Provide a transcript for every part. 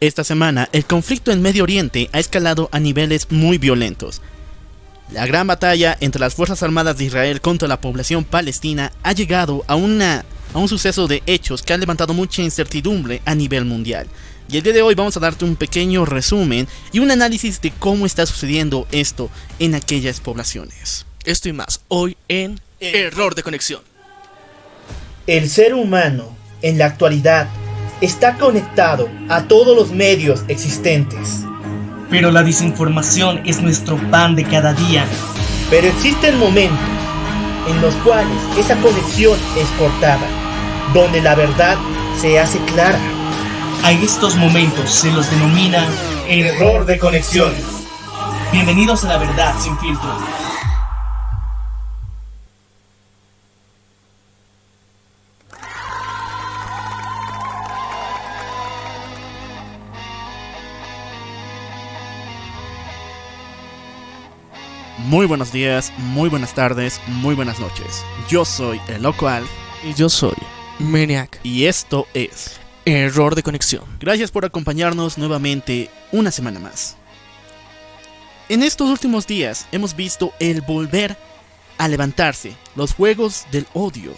Esta semana, el conflicto en Medio Oriente ha escalado a niveles muy violentos. La gran batalla entre las Fuerzas Armadas de Israel contra la población palestina ha llegado a un suceso de hechos que ha levantado mucha incertidumbre a nivel mundial. Y el día de hoy vamos a darte un pequeño resumen y un análisis de cómo está sucediendo esto en aquellas poblaciones. Esto y más, hoy en Error de Conexión. El ser humano, en la actualidad, está conectado a todos los medios existentes. Pero la desinformación es nuestro pan de cada día. Pero existen momentos en los cuales esa conexión es cortada, donde la verdad se hace clara. A estos momentos se los denomina error de conexión. Bienvenidos a la verdad sin filtro. Muy buenos días, muy buenas tardes, muy buenas noches. Yo soy el Loco Alf. Y yo soy Maniac. Y esto es Error de Conexión. Gracias por acompañarnos nuevamente una semana más. En estos últimos días hemos visto el volver a levantarse los fuegos del odio,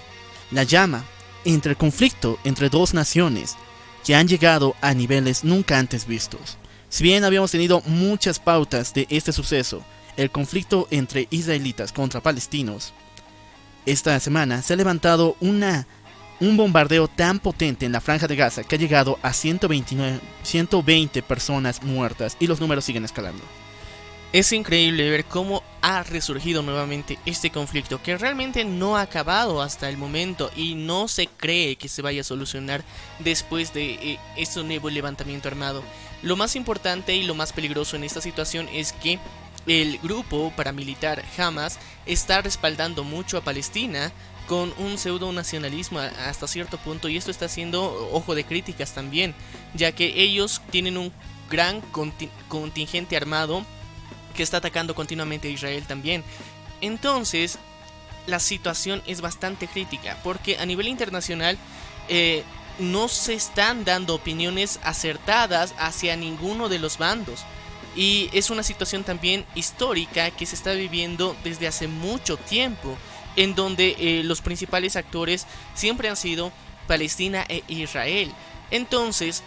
la llama entre el conflicto entre dos naciones que han llegado a niveles nunca antes vistos. Si bien habíamos tenido muchas pautas de este suceso, el conflicto entre israelitas contra palestinos, esta semana se ha levantado un bombardeo tan potente en la Franja de Gaza que ha llegado a 120 personas muertas y los números siguen escalando. Es increíble ver cómo ha resurgido nuevamente este conflicto que realmente no ha acabado hasta el momento y no se cree que se vaya a solucionar después de este nuevo levantamiento armado. Lo más importante y lo más peligroso en esta situación es que el grupo paramilitar Hamas está respaldando mucho a Palestina con un pseudo nacionalismo hasta cierto punto, y esto está siendo ojo de críticas también, ya que ellos tienen un gran contingente armado que está atacando continuamente a Israel también. Entonces la situación es bastante crítica porque a nivel internacional no se están dando opiniones acertadas hacia ninguno de los bandos. Y es una situación también histórica que se está viviendo desde hace mucho tiempo, en donde los principales actores siempre han sido Palestina e Israel. Entonces,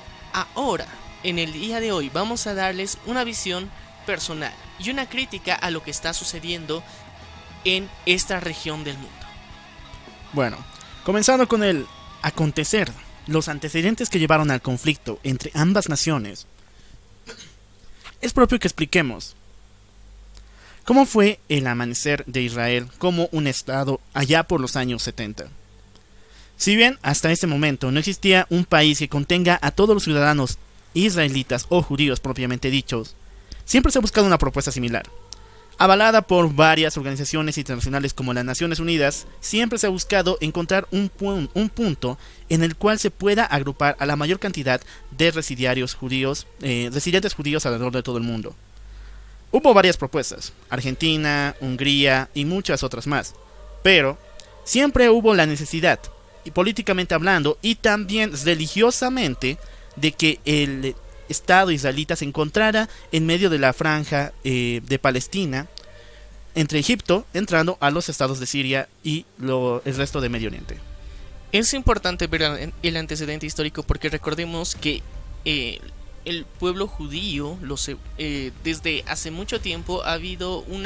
ahora, en el día de hoy, vamos a darles una visión personal y una crítica a lo que está sucediendo en esta región del mundo. Bueno, comenzando con el acontecer, los antecedentes que llevaron al conflicto entre ambas naciones, es propio que expliquemos cómo fue el amanecer de Israel como un estado allá por los años 70. Si bien hasta ese momento no existía un país que contenga a todos los ciudadanos israelitas o judíos propiamente dichos, siempre se ha buscado una propuesta similar. Avalada por varias organizaciones internacionales como las Naciones Unidas, siempre se ha buscado encontrar un punto en el cual se pueda agrupar a la mayor cantidad de residentes judíos alrededor de todo el mundo. Hubo varias propuestas, Argentina, Hungría y muchas otras más, pero siempre hubo la necesidad, y políticamente hablando y también religiosamente, de que el Estado israelita se encontrara en medio de la franja de Palestina, entre Egipto, entrando a los estados de Siria y el resto de Medio Oriente. Es importante ver el antecedente histórico porque recordemos que el pueblo judío, desde hace mucho tiempo ha habido un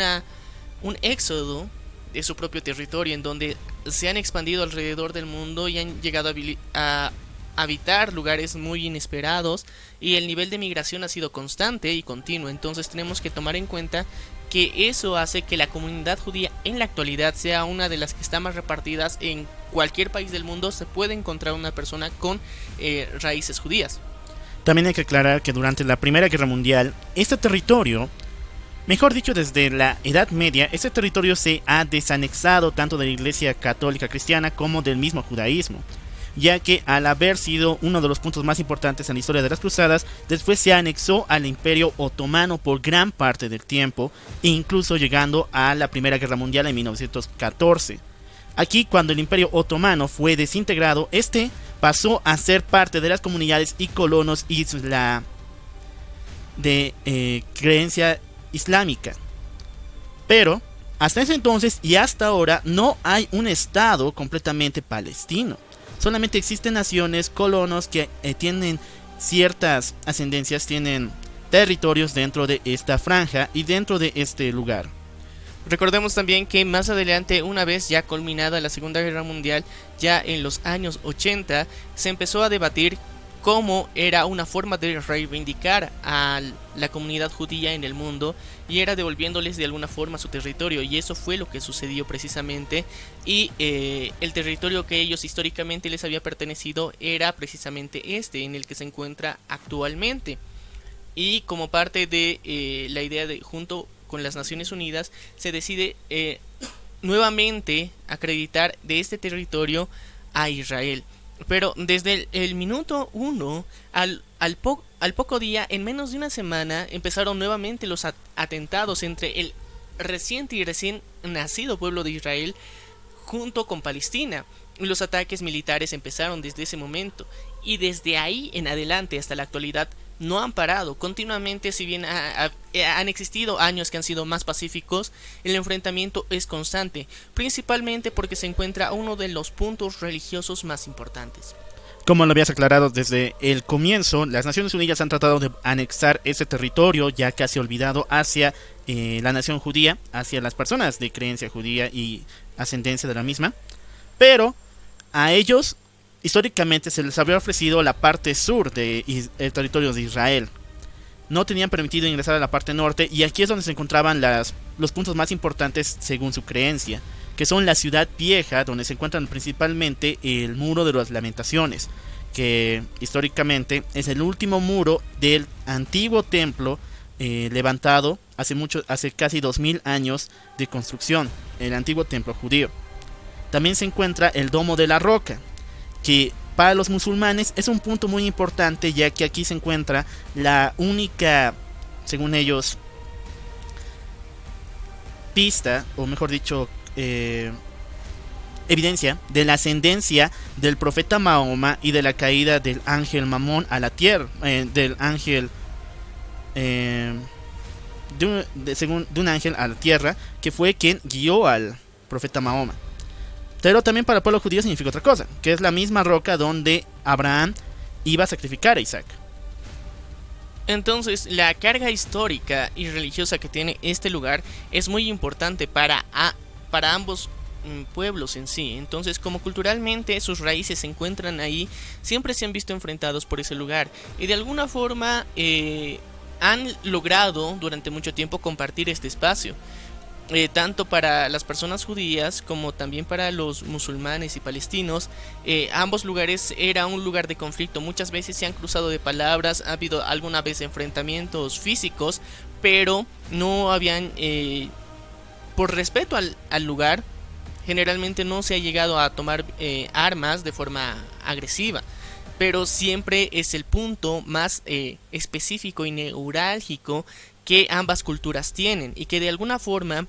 éxodo de su propio territorio, en donde se han expandido alrededor del mundo y han llegado a habitar lugares muy inesperados, y el nivel de migración ha sido constante y continuo. Entonces tenemos que tomar en cuenta que eso hace que la comunidad judía en la actualidad sea una de las que está más repartidas en cualquier país del mundo. Se puede encontrar una persona con raíces judías. También hay que aclarar que durante la Primera Guerra Mundial, este territorio, mejor dicho desde la Edad Media, este territorio se ha desanexado tanto de la Iglesia Católica Cristiana como del mismo judaísmo, ya que al haber sido uno de los puntos más importantes en la historia de las cruzadas, después se anexó al Imperio Otomano por gran parte del tiempo, incluso llegando a la Primera Guerra Mundial en 1914. Aquí, cuando el Imperio Otomano fue desintegrado, pasó a ser parte de las comunidades y colonos de creencia islámica. Pero hasta ese entonces y hasta ahora no hay un estado completamente palestino. Solamente existen naciones, colonos que tienen ciertas ascendencias, tienen territorios dentro de esta franja y dentro de este lugar. Recordemos también que más adelante, una vez ya culminada la Segunda Guerra Mundial, ya en los años 80, se empezó a debatir cómo era una forma de reivindicar a la comunidad judía en el mundo, y era devolviéndoles de alguna forma su territorio, y eso fue lo que sucedió precisamente. Y el territorio que ellos históricamente les había pertenecido era precisamente este en el que se encuentra actualmente. Y como parte de la idea de, junto con las Naciones Unidas, se decide nuevamente acreditar de este territorio a Israel. Pero desde el minuto 1 al poco día, en menos de una semana, empezaron nuevamente los atentados entre el reciente y recién nacido pueblo de Israel junto con Palestina. Los ataques militares empezaron desde ese momento, y desde ahí en adelante hasta la actualidad no han parado. Continuamente, si bien han existido años que han sido más pacíficos, el enfrentamiento es constante, principalmente porque se encuentra uno de los puntos religiosos más importantes. Como lo habías aclarado desde el comienzo, las Naciones Unidas han tratado de anexar ese territorio ya casi olvidado hacia la nación judía, hacia las personas de creencia judía y ascendencia de la misma, pero a ellos históricamente se les había ofrecido la parte sur del territorio de Israel. No tenían permitido ingresar a la parte norte, y aquí es donde se encontraban los puntos más importantes según su creencia, que son la ciudad vieja, donde se encuentran principalmente el muro de las lamentaciones, que históricamente es el último muro del antiguo templo levantado hace casi 2000 años de construcción, el antiguo templo judío. También se encuentra el Domo de la Roca, que para los musulmanes es un punto muy importante, ya que aquí se encuentra la única, según ellos, pista, o mejor dicho, evidencia de la ascendencia del profeta Mahoma y de la caída del ángel Mamón a la tierra, del ángel de un ángel a la tierra, que fue quien guió al profeta Mahoma. Pero también para el pueblo judío significa otra cosa, que es la misma roca donde Abraham iba a sacrificar a Isaac. Entonces, la carga histórica y religiosa que tiene este lugar es muy importante para ambos pueblos en sí. Entonces, como culturalmente sus raíces se encuentran ahí, siempre se han visto enfrentados por ese lugar, y de alguna forma han logrado durante mucho tiempo compartir este espacio. Tanto para las personas judías como también para los musulmanes y palestinos, ambos lugares era un lugar de conflicto. Muchas veces se han cruzado de palabras, ha habido alguna vez enfrentamientos físicos, pero no habían, por respeto al lugar, generalmente no se ha llegado a tomar armas de forma agresiva. Pero siempre es el punto más específico y neurálgico que ambas culturas tienen, y que de alguna forma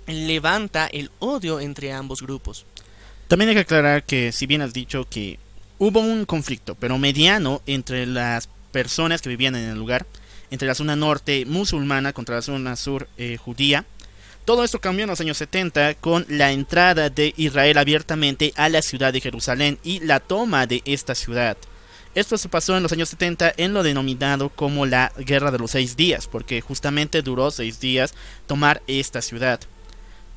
levanta el odio entre ambos grupos. También hay que aclarar que, si bien has dicho que hubo un conflicto, pero mediano, entre las personas que vivían en el lugar, entre la zona norte musulmana contra la zona sur judía, todo esto cambió en los años 70 con la entrada de Israel abiertamente a la ciudad de Jerusalén y la toma de esta ciudad. Esto se pasó en los años 70 en lo denominado como la Guerra de los 6 días, porque justamente duró 6 días tomar esta ciudad.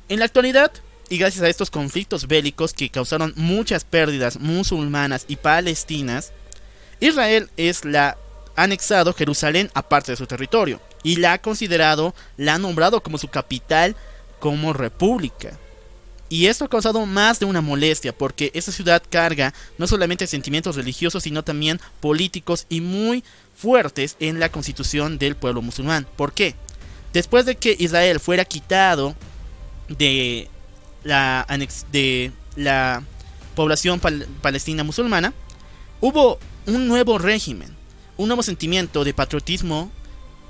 En la actualidad, y gracias a estos conflictos bélicos que causaron muchas pérdidas musulmanas y palestinas, Israel ha anexado Jerusalén a parte de su territorio y la ha nombrado como su capital, como república. Y esto ha causado más de una molestia, porque esta ciudad carga no solamente sentimientos religiosos, sino también políticos y muy fuertes en la constitución del pueblo musulmán. ¿Por qué? Después de que Israel fuera quitado de la población palestina musulmana, hubo un nuevo régimen, un nuevo sentimiento de patriotismo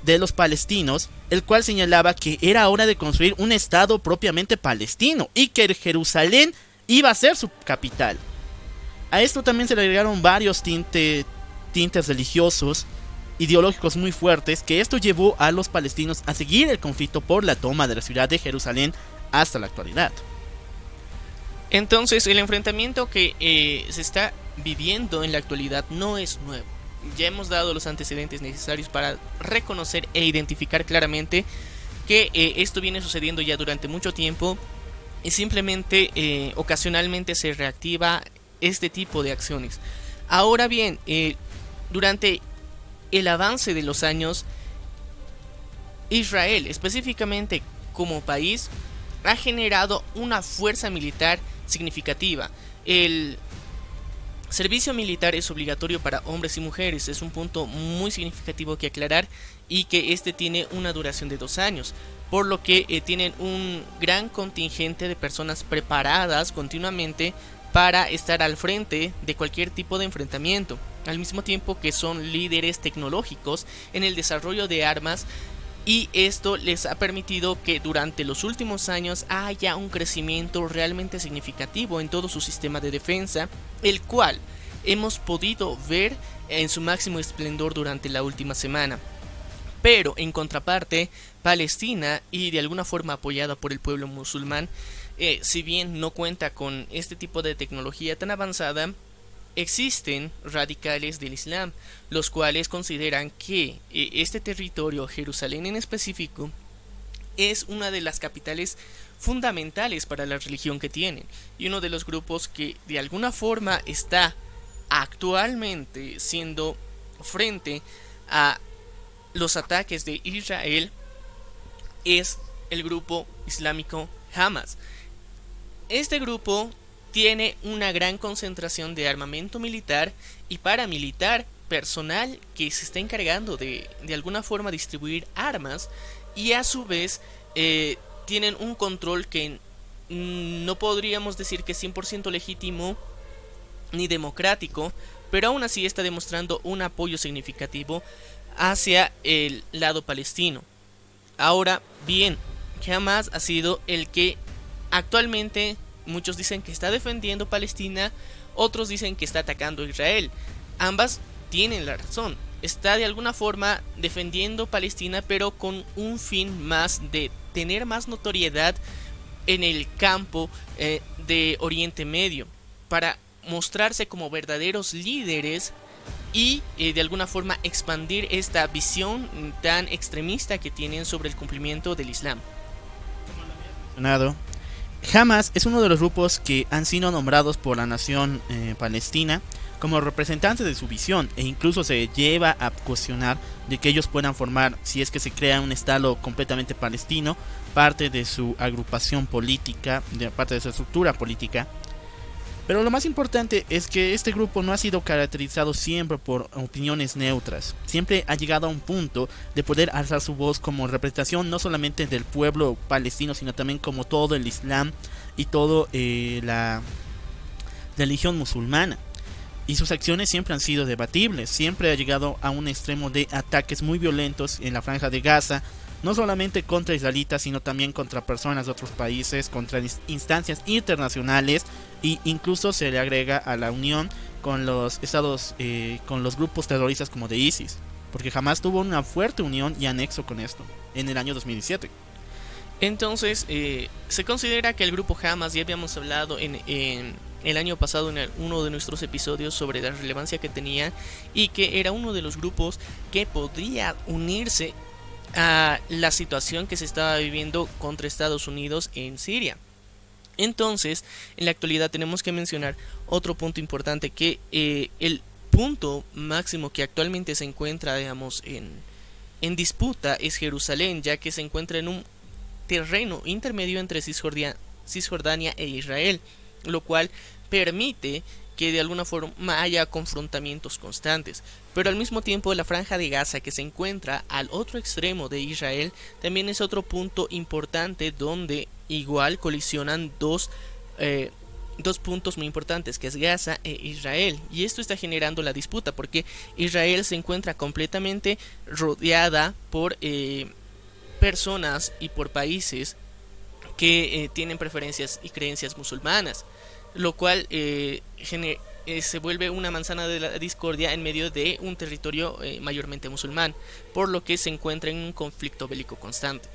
de los palestinos, el cual señalaba que era hora de construir un estado propiamente palestino y que Jerusalén iba a ser su capital. A esto también se le agregaron varios tintes religiosos ideológicos muy fuertes, que esto llevó a los palestinos a seguir el conflicto por la toma de la ciudad de Jerusalén hasta la actualidad. Entonces, el enfrentamiento que se está viviendo en la actualidad no es nuevo. Ya hemos dado los antecedentes necesarios para reconocer e identificar claramente que esto viene sucediendo ya durante mucho tiempo y simplemente ocasionalmente se reactiva este tipo de acciones. Ahora bien, durante el avance de los años, Israel, específicamente como país, ha generado una fuerza militar significativa. El servicio militar es obligatorio para hombres y mujeres, es un punto muy significativo que aclarar, y que este tiene una duración de 2 años, por lo que tienen un gran contingente de personas preparadas continuamente para estar al frente de cualquier tipo de enfrentamiento, al mismo tiempo que son líderes tecnológicos en el desarrollo de armas, y esto les ha permitido que durante los últimos años haya un crecimiento realmente significativo en todo su sistema de defensa, el cual hemos podido ver en su máximo esplendor durante la última semana. Pero en contraparte, Palestina, y de alguna forma apoyada por el pueblo musulmán, si bien no cuenta con este tipo de tecnología tan avanzada, existen radicales del Islam, los cuales consideran que este territorio, Jerusalén en específico, es una de las capitales fundamentales para la religión que tienen, y uno de los grupos que de alguna forma está actualmente siendo frente a los ataques de Israel es el grupo islámico Hamas. Este grupo tiene una gran concentración de armamento militar y paramilitar, personal que se está encargando de alguna forma distribuir armas, y a su vez tienen un control que no podríamos decir que es 100% legítimo ni democrático, pero aún así está demostrando un apoyo significativo hacia el lado palestino. Ahora bien, Hamas ha sido el que actualmente muchos dicen que está defendiendo Palestina, otros dicen que está atacando a Israel. Ambas tienen la razón. Está de alguna forma defendiendo Palestina, pero con un fin más de tener más notoriedad en el campo de Oriente Medio, para mostrarse como verdaderos líderes y de alguna forma expandir esta visión tan extremista que tienen sobre el cumplimiento del Islam. Hamas es uno de los grupos que han sido nombrados por la nación palestina como representantes de su visión, e incluso se lleva a cuestionar de que ellos puedan formar, si es que se crea un estado completamente palestino, parte de su agrupación política, parte de su estructura política. Pero lo más importante es que este grupo no ha sido caracterizado siempre por opiniones neutras. Siempre ha llegado a un punto de poder alzar su voz como representación no solamente del pueblo palestino, sino también como todo el Islam y toda la religión musulmana. Y sus acciones siempre han sido debatibles. Siempre ha llegado a un extremo de ataques muy violentos en la Franja de Gaza, no solamente contra israelitas, sino también contra personas de otros países, contra instancias internacionales, e incluso se le agrega a la unión con los estados, con los grupos terroristas como de ISIS, porque jamás tuvo una fuerte unión y anexo con esto en el año 2017. Entonces se considera que el grupo Hamas, ya habíamos hablado en el año pasado en uno de nuestros episodios sobre la relevancia que tenía, y que era uno de los grupos que podría unirse a la situación que se estaba viviendo contra Estados Unidos en Siria. Entonces, en la actualidad tenemos que mencionar otro punto importante, que el punto máximo que actualmente se encuentra, digamos, en disputa es Jerusalén, ya que se encuentra en un terreno intermedio entre Cisjordania e Israel, lo cual permite que de alguna forma haya confrontamientos constantes. Pero al mismo tiempo, la Franja de Gaza, que se encuentra al otro extremo de Israel, también es otro punto importante donde igual colisionan dos puntos muy importantes, que es Gaza e Israel, y esto está generando la disputa porque Israel se encuentra completamente rodeada por personas y por países que tienen preferencias y creencias musulmanas, lo cual se vuelve una manzana de la discordia en medio de un territorio mayormente musulmán, por lo que se encuentra en un conflicto bélico constante.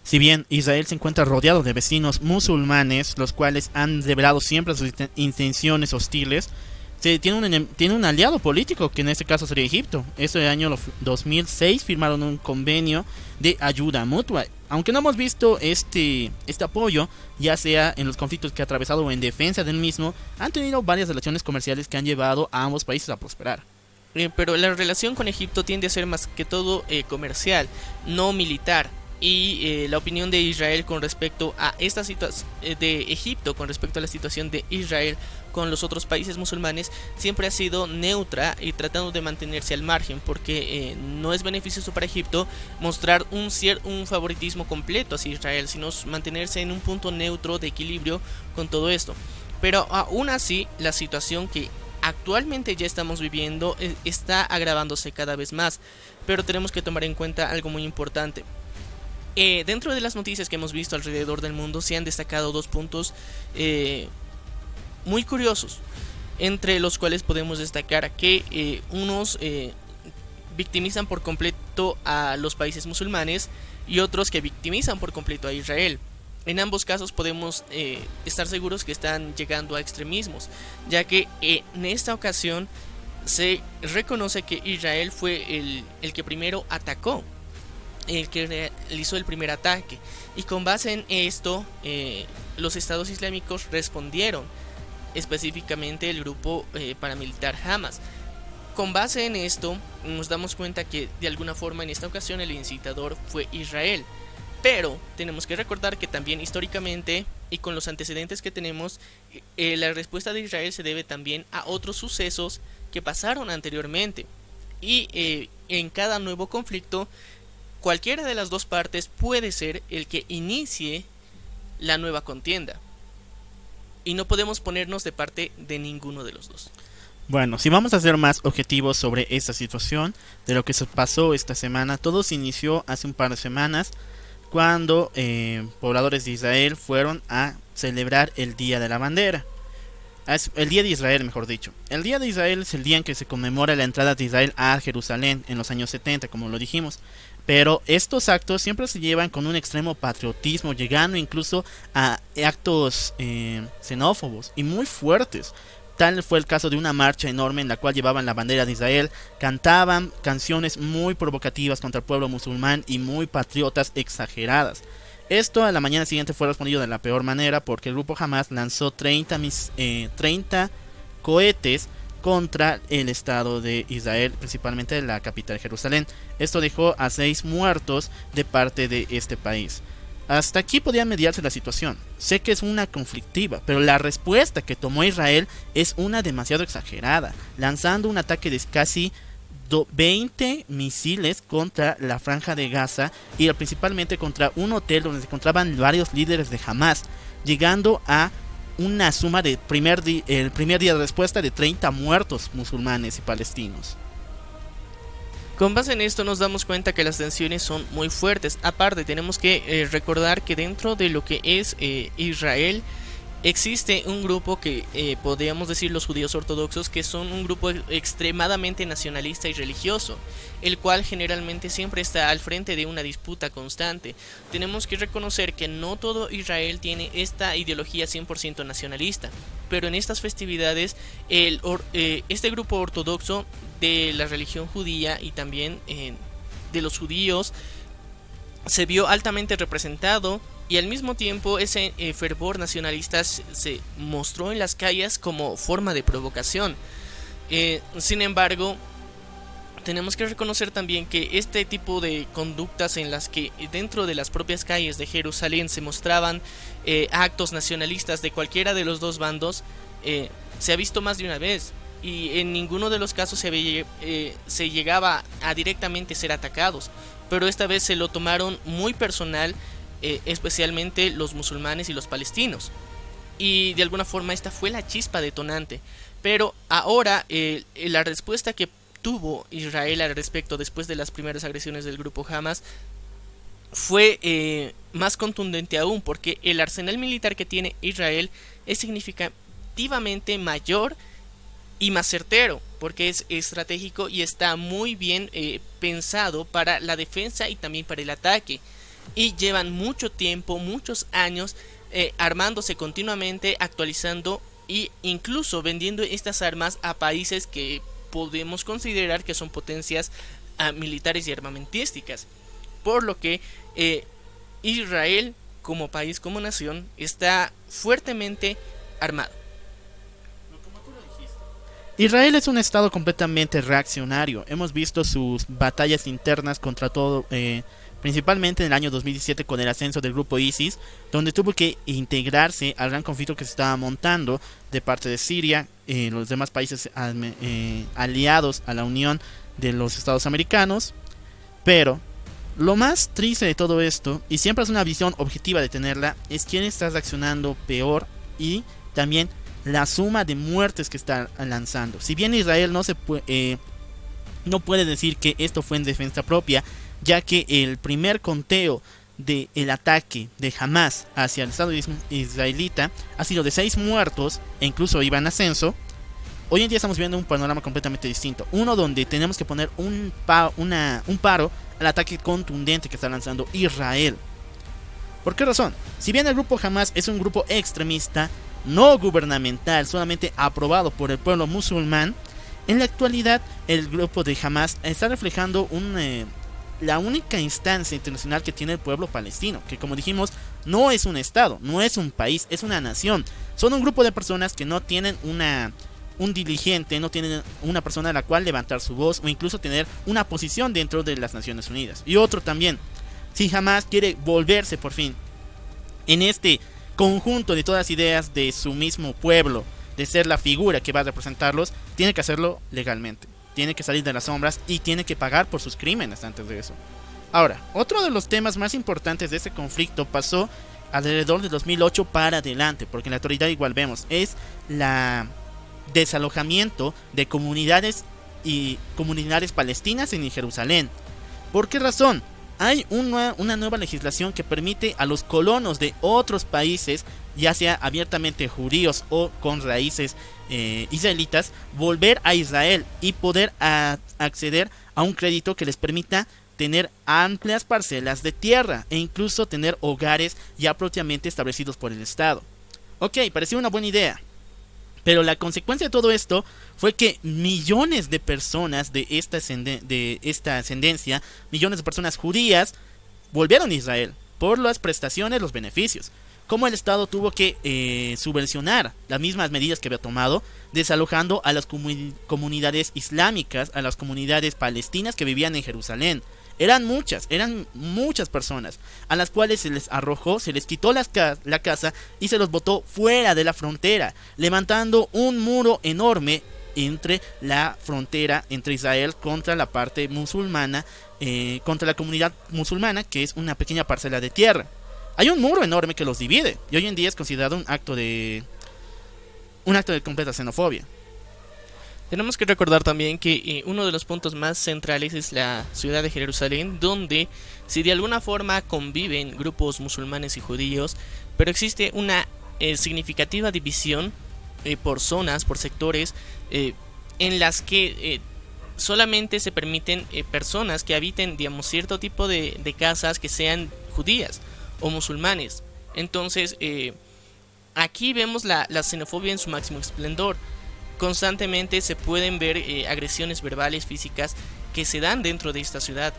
Si bien Israel se encuentra rodeado de vecinos musulmanes, los cuales han revelado siempre sus intenciones hostiles, tiene un aliado político, que en este caso sería Egipto. Este año 2006 firmaron un convenio de ayuda mutua. Aunque no hemos visto este apoyo, ya sea en los conflictos que ha atravesado o en defensa del mismo, han tenido varias relaciones comerciales que han llevado a ambos países a prosperar. Pero la relación con Egipto tiende a ser más que todo comercial, no militar. Y la opinión de Israel con respecto a esta situación de Egipto, con respecto a la situación de Israel con los otros países musulmanes, siempre ha sido neutra y tratando de mantenerse al margen, porque no es beneficioso para Egipto mostrar un favoritismo completo hacia Israel, sino mantenerse en un punto neutro de equilibrio con todo esto. Pero aún así, la situación que actualmente ya estamos viviendo está agravándose cada vez más, pero tenemos que tomar en cuenta algo muy importante. Dentro de las noticias que hemos visto alrededor del mundo se han destacado dos puntos muy curiosos, entre los cuales podemos destacar que unos victimizan por completo a los países musulmanes y otros que victimizan por completo a Israel. En ambos casos podemos estar seguros que están llegando a extremismos, ya que en esta ocasión se reconoce que Israel fue el que primero atacó, el que realizó el primer ataque, y con base en esto los estados islámicos respondieron, específicamente el grupo paramilitar Hamas. Con base en esto nos damos cuenta que de alguna forma en esta ocasión el incitador fue Israel, pero tenemos que recordar que también históricamente y con los antecedentes que tenemos, la respuesta de Israel se debe también a otros sucesos que pasaron anteriormente, y en cada nuevo conflicto cualquiera de las dos partes puede ser el que inicie la nueva contienda, y no podemos ponernos de parte de ninguno de los dos. Bueno, si vamos a ser más objetivos sobre esta situación, de lo que se pasó esta semana, todo se inició hace un par de semanas, cuando pobladores de Israel fueron a celebrar el Día de la Bandera. El Día de Israel, mejor dicho. El Día de Israel es el día en que se conmemora la entrada de Israel a Jerusalén en los años 70, como lo dijimos. Pero estos actos siempre se llevan con un extremo patriotismo, llegando incluso a actos xenófobos y muy fuertes. Tal fue el caso de una marcha enorme en la cual llevaban la bandera de Israel, cantaban canciones muy provocativas contra el pueblo musulmán y muy patriotas exageradas. Esto a la mañana siguiente fue respondido de la peor manera, porque el grupo Hamas lanzó 30 cohetes contra el Estado de Israel, principalmente la capital Jerusalén. Esto dejó a 6 muertos de parte de este país. Hasta aquí podía mediarse la situación. Sé que es una conflictiva, pero la respuesta que tomó Israel es una demasiado exagerada, lanzando un ataque de casi 20 misiles contra la franja de Gaza y principalmente contra un hotel donde se encontraban varios líderes de Hamas, llegando a una suma de el primer día de respuesta de 30 muertos musulmanes y palestinos. Con base en esto nos damos cuenta que las tensiones son muy fuertes. Aparte tenemos que recordar que dentro de lo que es Israel existe un grupo que podríamos decir los judíos ortodoxos, que son un grupo extremadamente nacionalista y religioso, el cual generalmente siempre está al frente de una disputa constante. Tenemos que reconocer que no todo Israel tiene esta ideología 100% nacionalista, pero en estas festividades este grupo ortodoxo de la religión judía y también de los judíos se vio altamente representado, y al mismo tiempo ese fervor nacionalista se mostró en las calles como forma de provocación. Sin embargo, tenemos que reconocer también que este tipo de conductas en las que dentro de las propias calles de Jerusalén se mostraban actos nacionalistas de cualquiera de los dos bandos, se ha visto más de una vez, y en ninguno de los casos se llegaba a directamente ser atacados, pero esta vez se lo tomaron muy personal, especialmente los musulmanes y los palestinos, y de alguna forma esta fue la chispa detonante. Pero ahora la respuesta que tuvo Israel al respecto después de las primeras agresiones del grupo Hamas fue más contundente aún, porque el arsenal militar que tiene Israel es efectivamente mayor y más certero, porque es estratégico y está muy bien pensado para la defensa y también para el ataque. Y llevan mucho tiempo, muchos años armándose continuamente, actualizando e incluso vendiendo estas armas a países que podemos considerar que son potencias militares y armamentísticas. Por lo que Israel como país, como nación, está fuertemente armado. Israel es un estado completamente reaccionario. Hemos visto sus batallas internas contra todo, principalmente en el año 2017 con el ascenso del grupo ISIS, donde tuvo que integrarse al gran conflicto que se estaba montando de parte de Siria, los demás países aliados a la Unión de los Estados Americanos. Pero lo más triste de todo esto, y siempre es una visión objetiva de tenerla, es quién está reaccionando peor y también la suma de muertes que está lanzando. Si bien Israel no puede decir que esto fue en defensa propia, ya que el primer conteo del ataque de Hamas hacia el Estado israelita ha sido de 6 muertos e incluso iba en ascenso. Hoy en día estamos viendo un panorama completamente distinto, uno donde tenemos que poner un paro al ataque contundente que está lanzando Israel. ¿Por qué razón? Si bien el grupo Hamas es un grupo extremista, no gubernamental, solamente aprobado por el pueblo musulmán, en la actualidad el grupo de Hamas está reflejando la única instancia internacional que tiene el pueblo palestino, que como dijimos no es un estado, no es un país, es una nación. Son un grupo de personas que no tienen un dirigente, no tienen una persona a la cual levantar su voz o incluso tener una posición dentro de las Naciones Unidas. Y otro también, si Hamas quiere volverse por fin en este conjunto de todas las ideas de su mismo pueblo, de ser la figura que va a representarlos, tiene que hacerlo legalmente, tiene que salir de las sombras y tiene que pagar por sus crímenes antes de eso. Ahora, otro de los temas más importantes de este conflicto pasó alrededor de 2008 para adelante, porque en la actualidad igual vemos, es la desalojamiento de comunidades palestinas en Jerusalén. ¿Por qué razón? Hay una nueva legislación que permite a los colonos de otros países, ya sea abiertamente judíos o con raíces israelitas, volver a Israel y poder acceder a un crédito que les permita tener amplias parcelas de tierra e incluso tener hogares ya propiamente establecidos por el Estado. Ok, parecía una buena idea, pero la consecuencia de todo esto fue que millones de personas de esta ascendencia, millones de personas judías, volvieron a Israel por las prestaciones, los beneficios. Como el Estado tuvo que subvencionar las mismas medidas que había tomado, desalojando a las comunidades islámicas, a las comunidades palestinas que vivían en Jerusalén. Eran muchas personas a las cuales se les arrojó, se les quitó la casa y se los botó fuera de la frontera, levantando un muro enorme entre la frontera entre Israel contra la parte musulmana, contra la comunidad musulmana, que es una pequeña parcela de tierra. Hay un muro enorme que los divide y hoy en día es considerado un acto de completa xenofobia. Tenemos que recordar también que uno de los puntos más centrales es la ciudad de Jerusalén, donde si de alguna forma conviven grupos musulmanes y judíos, pero existe una significativa división por zonas, por sectores, en las que solamente se permiten personas que habiten, digamos, cierto tipo de casas que sean judías o musulmanes. Entonces, aquí vemos la xenofobia en su máximo esplendor. Constantemente se pueden ver agresiones verbales, físicas, que se dan dentro de esta ciudad,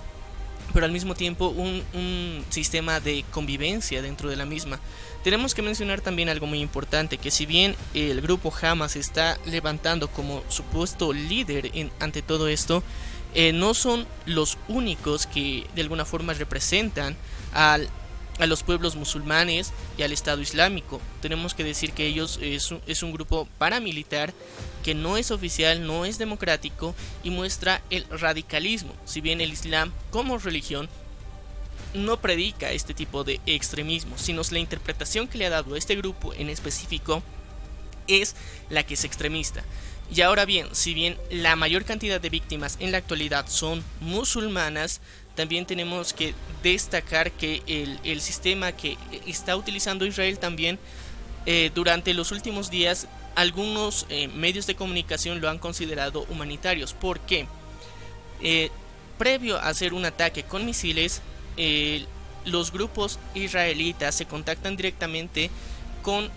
pero al mismo tiempo un sistema de convivencia dentro de la misma. Tenemos que mencionar también algo muy importante, que si bien el grupo Hamas está levantando como supuesto líder ante todo esto, no son los únicos que de alguna forma representan a los pueblos musulmanes y al Estado Islámico. Tenemos que decir que ellos es un grupo paramilitar que no es oficial, no es democrático y muestra el radicalismo. Si bien el Islam como religión no predica este tipo de extremismo, sino la interpretación que le ha dado este grupo en específico es la que es extremista. Y ahora bien, si bien la mayor cantidad de víctimas en la actualidad son musulmanas, también tenemos que destacar que el sistema que está utilizando Israel también durante los últimos días algunos medios de comunicación lo han considerado humanitarios. ¿Por qué? Previo a hacer un ataque con misiles, los grupos israelitas se contactan directamente con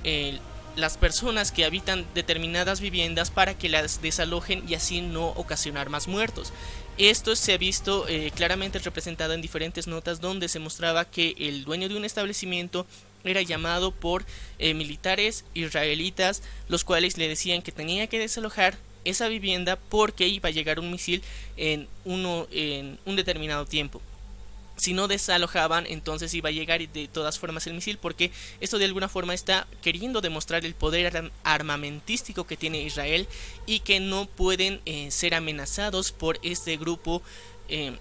las personas que habitan determinadas viviendas para que las desalojen y así no ocasionar más muertos. Esto se ha visto claramente representado en diferentes notas donde se mostraba que el dueño de un establecimiento era llamado por militares israelitas, los cuales le decían que tenía que desalojar esa vivienda porque iba a llegar un misil en un determinado tiempo. Si no desalojaban, entonces iba a llegar de todas formas el misil, porque esto de alguna forma está queriendo demostrar el poder armamentístico que tiene Israel y que no pueden ser amenazados por este grupo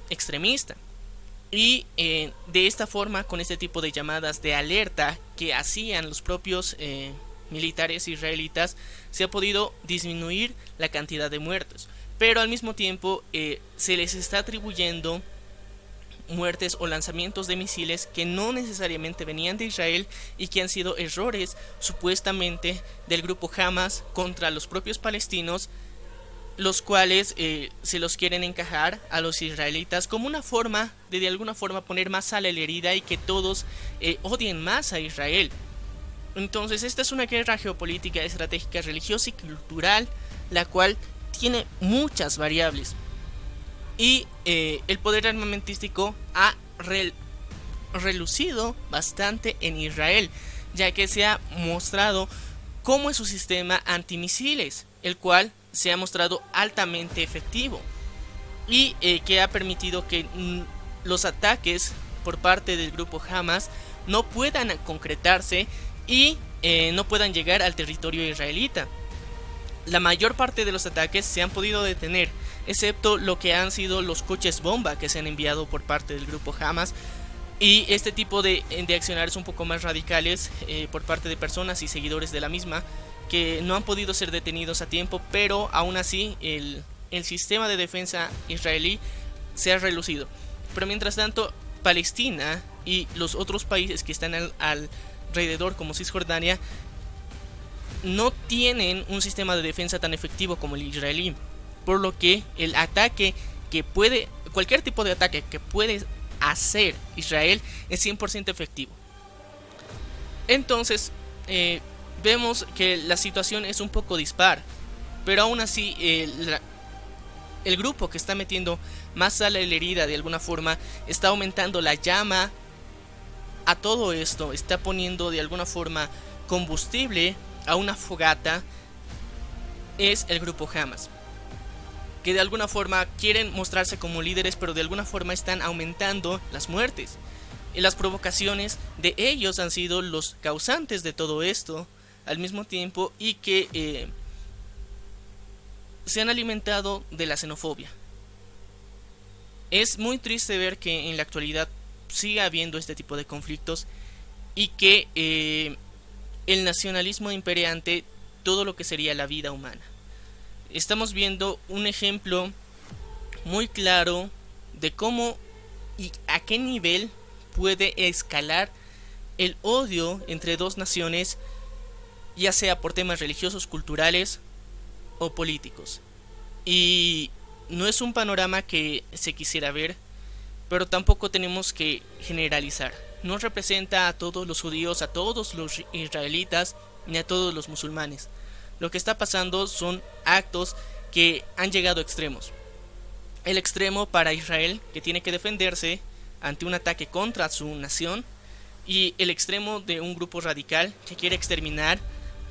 extremista. Y de esta forma, con este tipo de llamadas de alerta que hacían los propios militares israelitas, se ha podido disminuir la cantidad de muertos. Pero al mismo tiempo se les está atribuyendo muertes o lanzamientos de misiles que no necesariamente venían de Israel y que han sido errores supuestamente del grupo Hamas contra los propios palestinos, los cuales se los quieren encajar a los israelitas como una forma de alguna forma poner más sal a la herida y que todos odien más a Israel. Entonces esta es una guerra geopolítica, estratégica, religiosa y cultural, la cual tiene muchas variables. Y el poder armamentístico ha relucido bastante en Israel, ya que se ha mostrado cómo es su sistema antimisiles, el cual se ha mostrado altamente efectivo y que ha permitido que los ataques por parte del grupo Hamas no puedan concretarse y no puedan llegar al territorio israelita. La mayor parte de los ataques se han podido detener, excepto lo que han sido los coches bomba que se han enviado por parte del grupo Hamas. Y este tipo de accionarios un poco más radicales por parte de personas y seguidores de la misma, que no han podido ser detenidos a tiempo, pero aún así el sistema de defensa israelí se ha relucido. Pero mientras tanto, Palestina y los otros países que están alrededor, como Cisjordania, no tienen un sistema de defensa tan efectivo como el israelí, por lo que el ataque cualquier tipo de ataque que puede hacer Israel es 100% efectivo. Entonces vemos que la situación es un poco dispar, pero aún así el grupo que está metiendo más sal a la herida de alguna forma está aumentando la llama a todo esto, está poniendo de alguna forma combustible a una fogata, es el grupo Hamas, que de alguna forma quieren mostrarse como líderes, pero de alguna forma están aumentando las muertes. Y las provocaciones de ellos han sido los causantes de todo esto al mismo tiempo, y que se han alimentado de la xenofobia. Es muy triste ver que en la actualidad siga habiendo este tipo de conflictos y que el nacionalismo impere ante todo lo que sería la vida humana. Estamos viendo un ejemplo muy claro de cómo y a qué nivel puede escalar el odio entre dos naciones, ya sea por temas religiosos, culturales o políticos. Y no es un panorama que se quisiera ver, pero tampoco tenemos que generalizar. No representa a todos los judíos, a todos los israelitas, ni a todos los musulmanes. Lo que está pasando son actos que han llegado a extremos. El extremo para Israel, que tiene que defenderse ante un ataque contra su nación, y el extremo de un grupo radical que quiere exterminar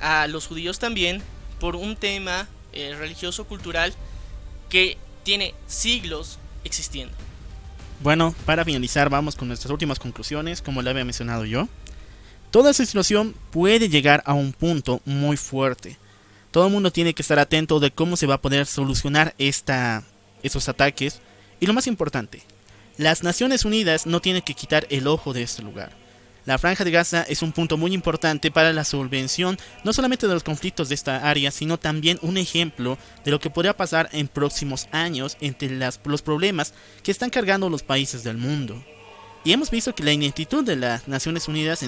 a los judíos también por un tema religioso cultural que tiene siglos existiendo. Bueno, para finalizar vamos con nuestras últimas conclusiones, como le había mencionado yo. Toda esta situación puede llegar a un punto muy fuerte. Todo el mundo tiene que estar atento de cómo se va a poder solucionar esos ataques. Y lo más importante, las Naciones Unidas no tienen que quitar el ojo de este lugar. La Franja de Gaza es un punto muy importante para la solvención no solamente de los conflictos de esta área, sino también un ejemplo de lo que podría pasar en próximos años entre los problemas que están cargando los países del mundo. Y hemos visto que la ineptitud de las Naciones Unidas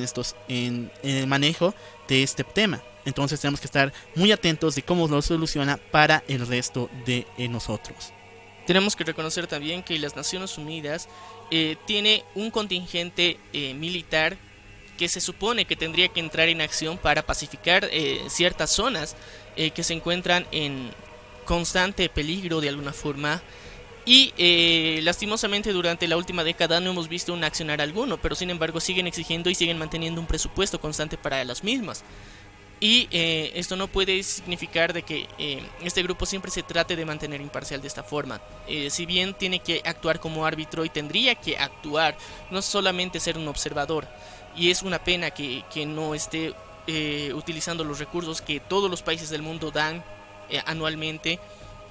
en el manejo de este tema. Entonces tenemos que estar muy atentos de cómo lo soluciona para el resto de nosotros. Tenemos que reconocer también que las Naciones Unidas tiene un contingente militar que se supone que tendría que entrar en acción para pacificar ciertas zonas que se encuentran en constante peligro de alguna forma. Y lastimosamente durante la última década no hemos visto un accionar alguno, pero sin embargo siguen exigiendo y siguen manteniendo un presupuesto constante para las mismas. Y esto no puede significar de que este grupo siempre se trate de mantener imparcial de esta forma. Si bien tiene que actuar como árbitro y tendría que actuar, no solamente ser un observador. Y es una pena que no esté utilizando los recursos que todos los países del mundo dan anualmente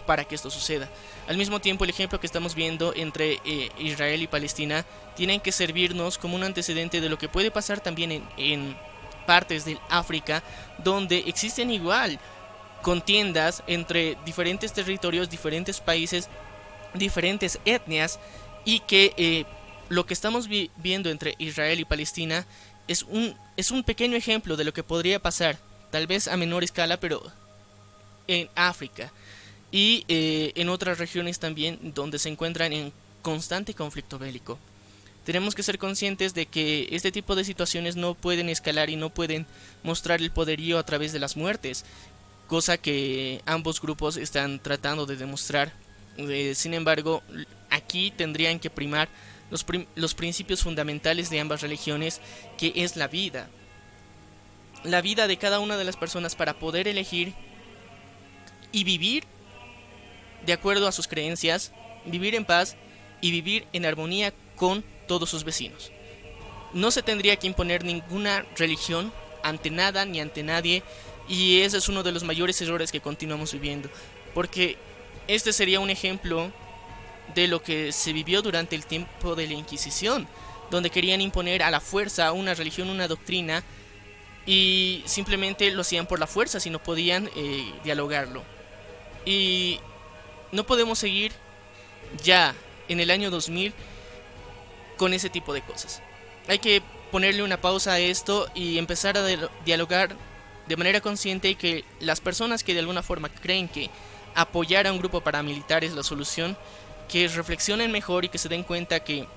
para que esto suceda. Al mismo tiempo, el ejemplo que estamos viendo entre Israel y Palestina tienen que servirnos como un antecedente de lo que puede pasar también en partes del África, donde existen igual contiendas entre diferentes territorios, diferentes países, diferentes etnias, y que lo que estamos viendo entre Israel y Palestina es un pequeño ejemplo de lo que podría pasar, tal vez a menor escala, pero en África y en otras regiones también donde se encuentran en constante conflicto bélico. Tenemos que ser conscientes de que este tipo de situaciones no pueden escalar y no pueden mostrar el poderío a través de las muertes, cosa que ambos grupos están tratando de demostrar. Sin embargo, aquí tendrían que primar los principios fundamentales de ambas religiones, que es la vida de cada una de las personas para poder elegir y vivir de acuerdo a sus creencias, vivir en paz y vivir en armonía con todos sus vecinos. No se tendría que imponer ninguna religión ante nada ni ante nadie, y ese es uno de los mayores errores que continuamos viviendo, porque este sería un ejemplo de lo que se vivió durante el tiempo de la Inquisición, donde querían imponer a la fuerza una religión, una doctrina, y simplemente lo hacían por la fuerza si no podían dialogarlo. Y no podemos seguir ya en el año 2000 con ese tipo de cosas. Hay que ponerle una pausa a esto y empezar a dialogar de manera consciente, y que las personas que de alguna forma creen que apoyar a un grupo paramilitar es la solución, que reflexionen mejor y que se den cuenta que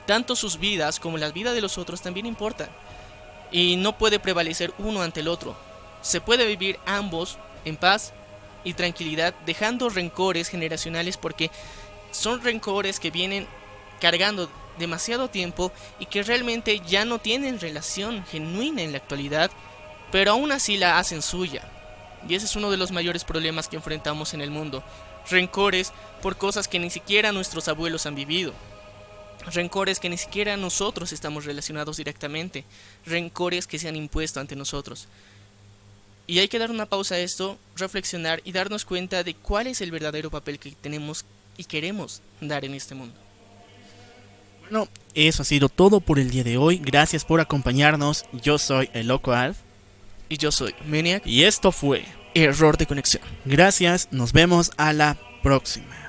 tanto sus vidas como la vida de los otros también importan, y no puede prevalecer uno ante el otro. Se puede vivir ambos en paz y tranquilidad, dejando rencores generacionales, porque son rencores que vienen cargando demasiado tiempo y que realmente ya no tienen relación genuina en la actualidad, pero aún así la hacen suya. Y ese es uno de los mayores problemas que enfrentamos en el mundo: rencores por cosas que ni siquiera nuestros abuelos han vivido, rencores que ni siquiera nosotros estamos relacionados directamente, rencores que se han impuesto ante nosotros. Y hay que dar una pausa a esto, reflexionar y darnos cuenta de cuál es el verdadero papel que tenemos y queremos dar en este mundo. Bueno, eso ha sido todo por el día de hoy. Gracias por acompañarnos. Yo soy el Loco Alf. Y yo soy Maniac. Y esto fue Error de conexión. Gracias, nos vemos a la próxima.